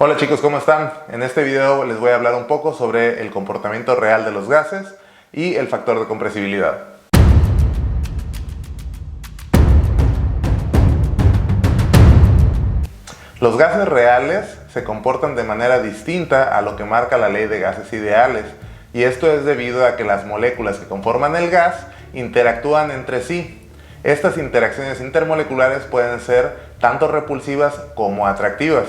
Hola chicos, ¿cómo están? En este video les voy a hablar un poco sobre el comportamiento real de los gases y el factor de compresibilidad. Los gases reales se comportan de manera distinta a lo que marca la ley de gases ideales, y esto es debido a que las moléculas que conforman el gas interactúan entre sí. Estas interacciones intermoleculares pueden ser tanto repulsivas como atractivas.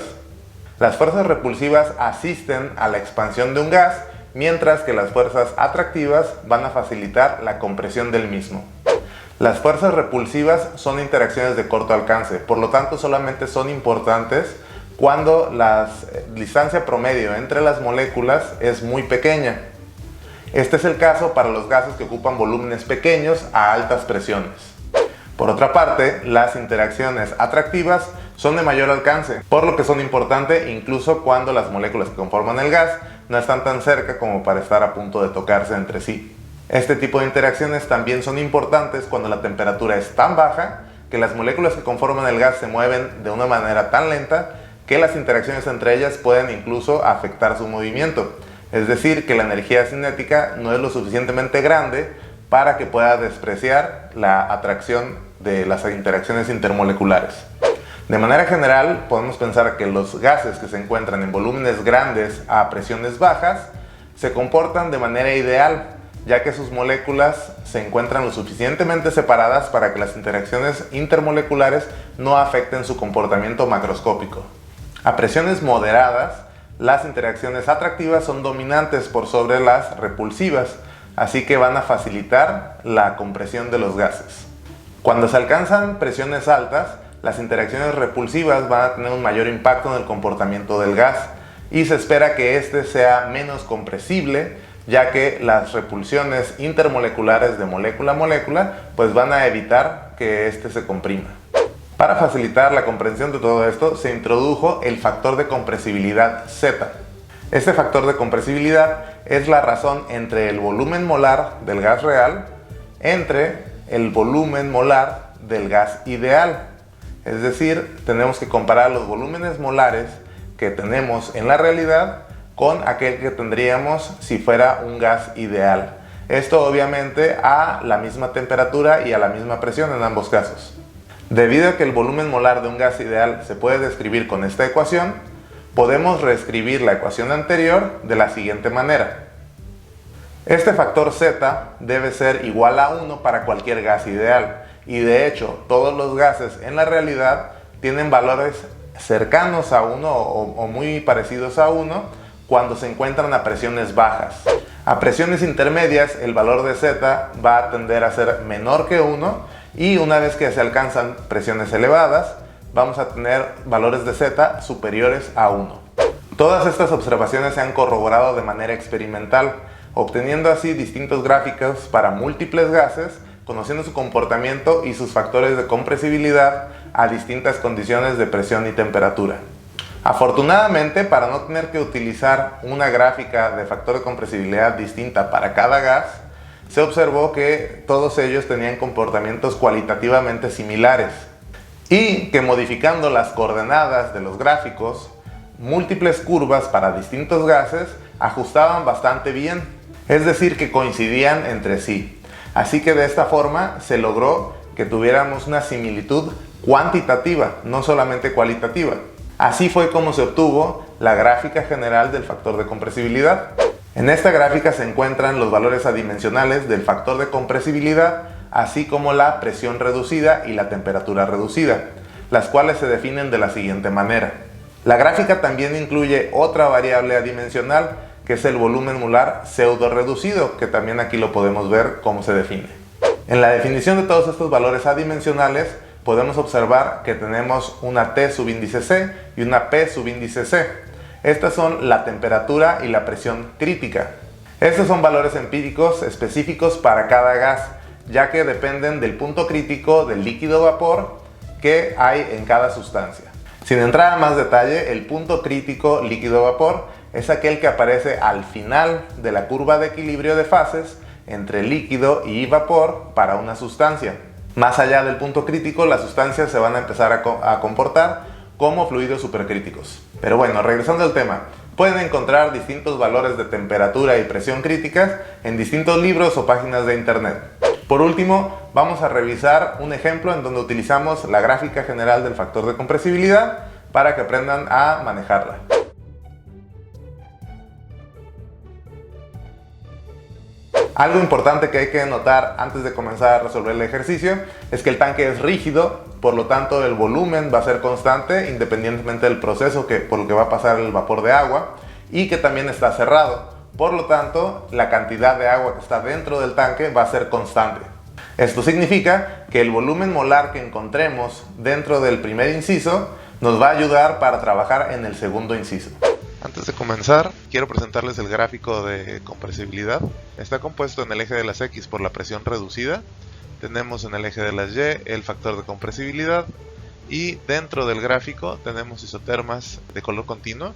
Las fuerzas repulsivas asisten a la expansión de un gas, mientras que las fuerzas atractivas van a facilitar la compresión del mismo. Las fuerzas repulsivas son interacciones de corto alcance, por lo tanto solamente son importantes cuando la distancia promedio entre las moléculas es muy pequeña. Este es el caso para los gases que ocupan volúmenes pequeños a altas presiones. Por otra parte, las interacciones atractivas son de mayor alcance, por lo que son importantes incluso cuando las moléculas que conforman el gas no están tan cerca como para estar a punto de tocarse entre sí. Este tipo de interacciones también son importantes cuando la temperatura es tan baja que las moléculas que conforman el gas se mueven de una manera tan lenta que las interacciones entre ellas pueden incluso afectar su movimiento. Es decir, que la energía cinética no es lo suficientemente grande para que pueda despreciar la atracción de las interacciones intermoleculares. De manera general, podemos pensar que los gases que se encuentran en volúmenes grandes a presiones bajas se comportan de manera ideal, ya que sus moléculas se encuentran lo suficientemente separadas para que las interacciones intermoleculares no afecten su comportamiento macroscópico. A presiones moderadas, las interacciones atractivas son dominantes por sobre las repulsivas, así que van a facilitar la compresión de los gases. Cuando se alcanzan presiones altas, las interacciones repulsivas van a tener un mayor impacto en el comportamiento del gas y se espera que este sea menos compresible, ya que las repulsiones intermoleculares de molécula a molécula pues van a evitar que este se comprima. Para facilitar la comprensión de todo esto, se introdujo el factor de compresibilidad Z. Este factor de compresibilidad es la razón entre el volumen molar del gas real entre el volumen molar del gas ideal. Es decir, tenemos que comparar los volúmenes molares que tenemos en la realidad con aquel que tendríamos si fuera un gas ideal. Esto obviamente a la misma temperatura y a la misma presión en ambos casos. Debido a que el volumen molar de un gas ideal se puede describir con esta ecuación, podemos reescribir la ecuación anterior de la siguiente manera. Este factor Z debe ser igual a 1 para cualquier gas ideal, y de hecho todos los gases en la realidad tienen valores cercanos a 1 o muy parecidos a 1 cuando se encuentran a presiones bajas. A presiones intermedias el valor de Z va a tender a ser menor que 1, y una vez que se alcanzan presiones elevadas vamos a tener valores de Z superiores a 1. Todas estas observaciones se han corroborado de manera experimental, obteniendo así distintos gráficos para múltiples gases, conociendo su comportamiento y sus factores de compresibilidad a distintas condiciones de presión y temperatura. Afortunadamente, para no tener que utilizar una gráfica de factor de compresibilidad distinta para cada gas, se observó que todos ellos tenían comportamientos cualitativamente similares y que modificando las coordenadas de los gráficos, múltiples curvas para distintos gases ajustaban bastante bien, es decir, que coincidían entre sí. Así que de esta forma se logró que tuviéramos una similitud cuantitativa, no solamente cualitativa. Así fue como se obtuvo la gráfica general del factor de compresibilidad. En esta gráfica se encuentran los valores adimensionales del factor de compresibilidad, así como la presión reducida y la temperatura reducida, las cuales se definen de la siguiente manera. La gráfica también incluye otra variable adimensional, que es el volumen molar pseudo reducido, que también aquí lo podemos ver cómo se define. En la definición de todos estos valores adimensionales podemos observar que tenemos una T subíndice C y una P subíndice C. Estas son la temperatura y la presión crítica. Estos son valores empíricos específicos para cada gas, ya que dependen del punto crítico del líquido vapor que hay en cada sustancia. Sin entrar a más detalle, el punto crítico líquido vapor es aquel que aparece al final de la curva de equilibrio de fases entre líquido y vapor para una sustancia. Más allá del punto crítico, las sustancias se van a empezar a comportar como fluidos supercríticos. Pero bueno, regresando al tema, pueden encontrar distintos valores de temperatura y presión críticas en distintos libros o páginas de internet. Por último, vamos a revisar un ejemplo en donde utilizamos la gráfica general del factor de compresibilidad para que aprendan a manejarla. Algo importante que hay que notar antes de comenzar a resolver el ejercicio es que el tanque es rígido, por lo tanto el volumen va a ser constante independientemente del proceso por el que va a pasar el vapor de agua, y que también está cerrado, por lo tanto la cantidad de agua que está dentro del tanque va a ser constante. Esto significa que el volumen molar que encontremos dentro del primer inciso nos va a ayudar para trabajar en el segundo inciso. Antes de comenzar, quiero presentarles el gráfico de compresibilidad. Está compuesto en el eje de las X por la presión reducida, tenemos en el eje de las Y el factor de compresibilidad, y dentro del gráfico tenemos isotermas de color continuo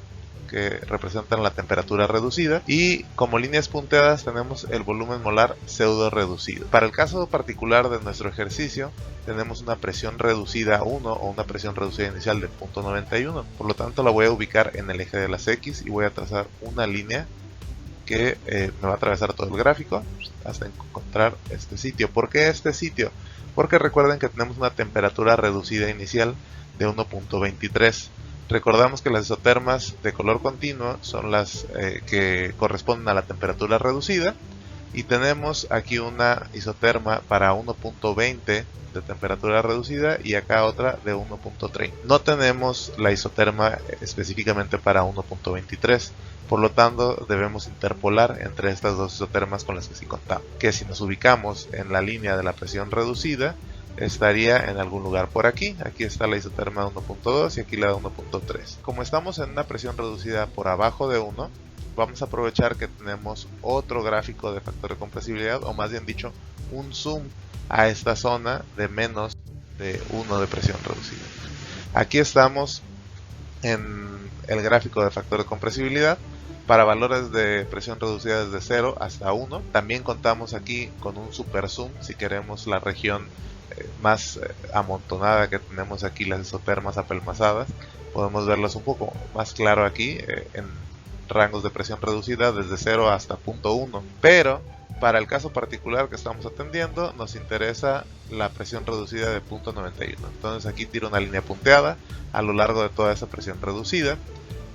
que representan la temperatura reducida, y como líneas punteadas tenemos el volumen molar pseudo reducido. Para el caso particular de nuestro ejercicio tenemos una presión reducida 1 o una presión reducida inicial de 0.91, por lo tanto la voy a ubicar en el eje de las X y voy a trazar una línea que me va a atravesar todo el gráfico hasta encontrar este sitio. ¿Por qué este sitio? Porque recuerden que tenemos una temperatura reducida inicial de 1.23. Recordamos que las isotermas de color continuo son las que corresponden a la temperatura reducida, y tenemos aquí una isoterma para 1.20 de temperatura reducida y acá otra de 1.30. No tenemos la isoterma específicamente para 1.23, por lo tanto debemos interpolar entre estas dos isotermas con las que sí contamos, que si nos ubicamos en la línea de la presión reducida estaría en algún lugar por aquí. Aquí está la isoterma de 1.2 y aquí la de 1.3. Como estamos en una presión reducida por abajo de 1, vamos a aprovechar que tenemos otro gráfico de factor de compresibilidad, o más bien dicho, un zoom a esta zona de menos de 1 de presión reducida. Aquí estamos en el gráfico de factor de compresibilidad para valores de presión reducida desde 0 hasta 1. También contamos aquí con un super zoom si queremos la región más amontonada que tenemos aquí, las isotermas apelmazadas. Podemos verlas un poco más claro aquí en rangos de presión reducida desde 0 hasta 0.1, pero para el caso particular que estamos atendiendo nos interesa la presión reducida de 0.91. Entonces aquí tiro una línea punteada a lo largo de toda esa presión reducida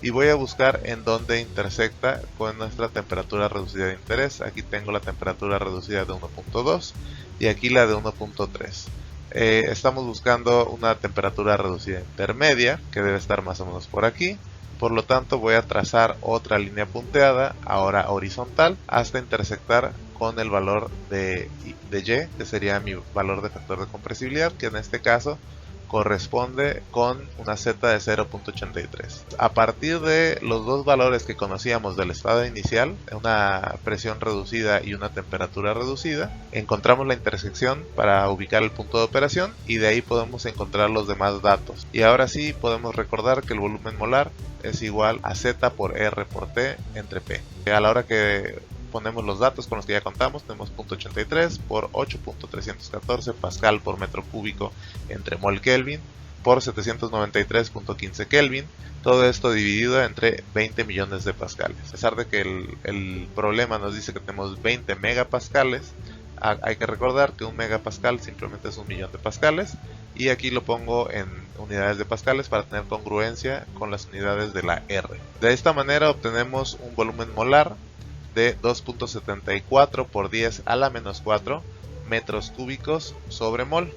y voy a buscar en dónde intersecta con nuestra temperatura reducida de interés. Aquí tengo la temperatura reducida de 1.2 y aquí la de 1.3. Estamos buscando una temperatura reducida intermedia que debe estar más o menos por aquí. Por lo tanto voy a trazar otra línea punteada, ahora horizontal, hasta intersectar con el valor de Y, que sería mi valor de factor de compresibilidad, que en este caso corresponde con una Z de 0.83. A partir de los dos valores que conocíamos del estado inicial, una presión reducida y una temperatura reducida, encontramos la intersección para ubicar el punto de operación y de ahí podemos encontrar los demás datos. Y ahora sí podemos recordar que el volumen molar es igual a Z por R por T entre P. A la hora que ponemos los datos con los que ya contamos, tenemos 0.83 por 8.314 pascal por metro cúbico entre mol Kelvin por 793.15 Kelvin. Todo esto dividido entre 20 millones de pascales. A pesar de que el problema nos dice que tenemos 20 megapascales, hay que recordar que un megapascal simplemente es 1 millón de pascales, y aquí lo pongo en unidades de pascales para tener congruencia con las unidades de la R. De esta manera obtenemos un volumen molar de 2.74 por 10 a la menos 4 metros cúbicos sobre mol,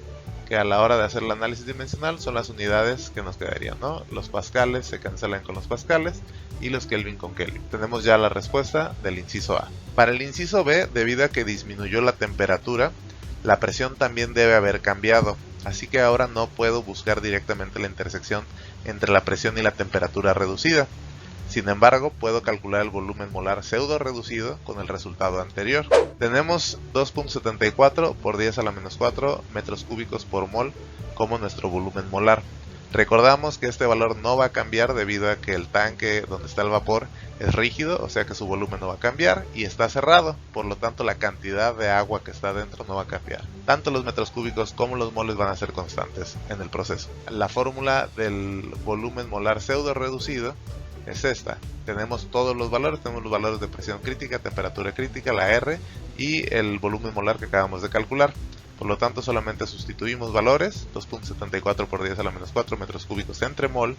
que a la hora de hacer el análisis dimensional son las unidades que nos quedarían, ¿no? Los pascales se cancelan con los pascales y los Kelvin con Kelvin. Tenemos ya la respuesta del inciso A. Para el inciso B, debido a que disminuyó la temperatura, la presión también debe haber cambiado, así que ahora no puedo buscar directamente la intersección entre la presión y la temperatura reducida. Sin embargo, puedo calcular el volumen molar pseudo reducido con el resultado anterior. Tenemos 2.74 por 10 a la menos 4 metros cúbicos por mol como nuestro volumen molar. Recordamos que este valor no va a cambiar debido a que el tanque donde está el vapor es rígido, o sea que su volumen no va a cambiar, y está cerrado, por lo tanto la cantidad de agua que está dentro no va a cambiar. Tanto los metros cúbicos como los moles van a ser constantes en el proceso. La fórmula del volumen molar pseudo reducido es esta. Tenemos todos los valores, tenemos los valores de presión crítica, temperatura crítica, la R y el volumen molar que acabamos de calcular. Por lo tanto, solamente sustituimos valores, 2.74 por 10 a la menos 4 metros cúbicos entre mol,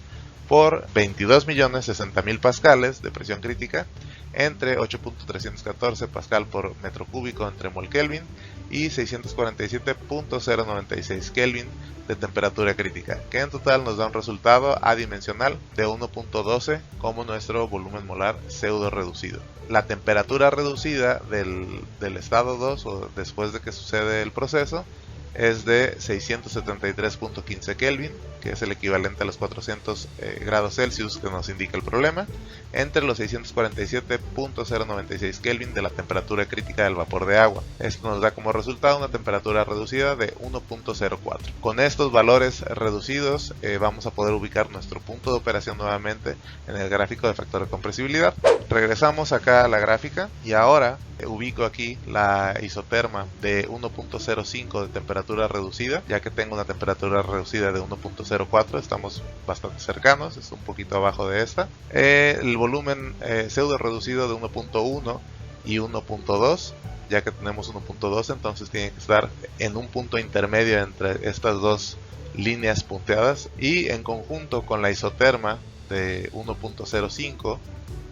por 22.060.000 pascales de presión crítica, entre 8.314 pascal por metro cúbico entre mol Kelvin y 647.096 Kelvin de temperatura crítica, que en total nos da un resultado adimensional de 1.12 como nuestro volumen molar pseudo reducido. La temperatura reducida del estado 2 o después de que sucede el proceso es de 673.15 Kelvin, que es el equivalente a los 400 grados Celsius que nos indica el problema, entre los 647.096 Kelvin de la temperatura crítica del vapor de agua. Esto nos da como resultado una temperatura reducida de 1.04. Con estos valores reducidos vamos a poder ubicar nuestro punto de operación nuevamente en el gráfico de factor de compresibilidad. Regresamos acá a la gráfica y ahora ubico aquí la isoterma de 1.05 de temperatura reducida, ya que tengo una temperatura reducida de 1.04, estamos bastante cercanos, es un poquito abajo de esta. El volumen pseudo reducido de 1.1 y 1.2, ya que tenemos 1.2, entonces tiene que estar en un punto intermedio entre estas dos líneas punteadas, y en conjunto con la isoterma de 1.05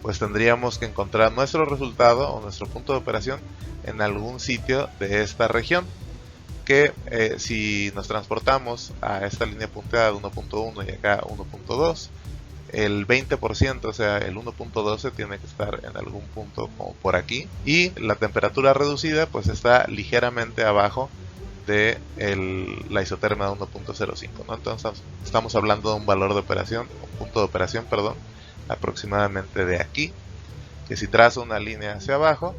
pues tendríamos que encontrar nuestro resultado o nuestro punto de operación en algún sitio de esta región, que si nos transportamos a esta línea punteada de 1.1 y acá 1.2, el 20%, o sea el 1.12 tiene que estar en algún punto como por aquí, y la temperatura reducida pues está ligeramente abajo de la isoterma de 1.05, ¿no? Entonces estamos hablando de un valor de operación, un punto de operación, perdón, aproximadamente de aquí, que si trazo una línea hacia abajo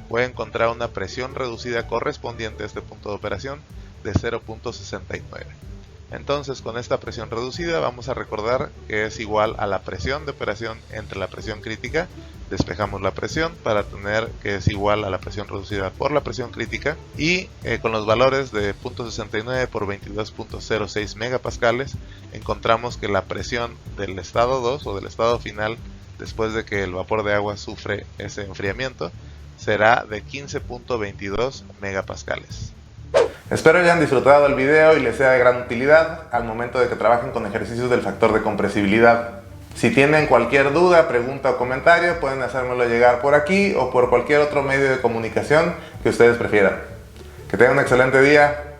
voy a encontrar una presión reducida correspondiente a este punto de operación de 0.69. Entonces con esta presión reducida vamos a recordar que es igual a la presión de operación entre la presión crítica. Despejamos la presión para tener que es igual a la presión reducida por la presión crítica, y con los valores de 0.69 por 22.06 megapascales encontramos que la presión del estado 2 o del estado final después de que el vapor de agua sufre ese enfriamiento será de 15.22 megapascales. Espero hayan disfrutado el video y les sea de gran utilidad al momento de que trabajen con ejercicios del factor de compresibilidad. Si tienen cualquier duda, pregunta o comentario, pueden hacérmelo llegar por aquí o por cualquier otro medio de comunicación que ustedes prefieran. Que tengan un excelente día.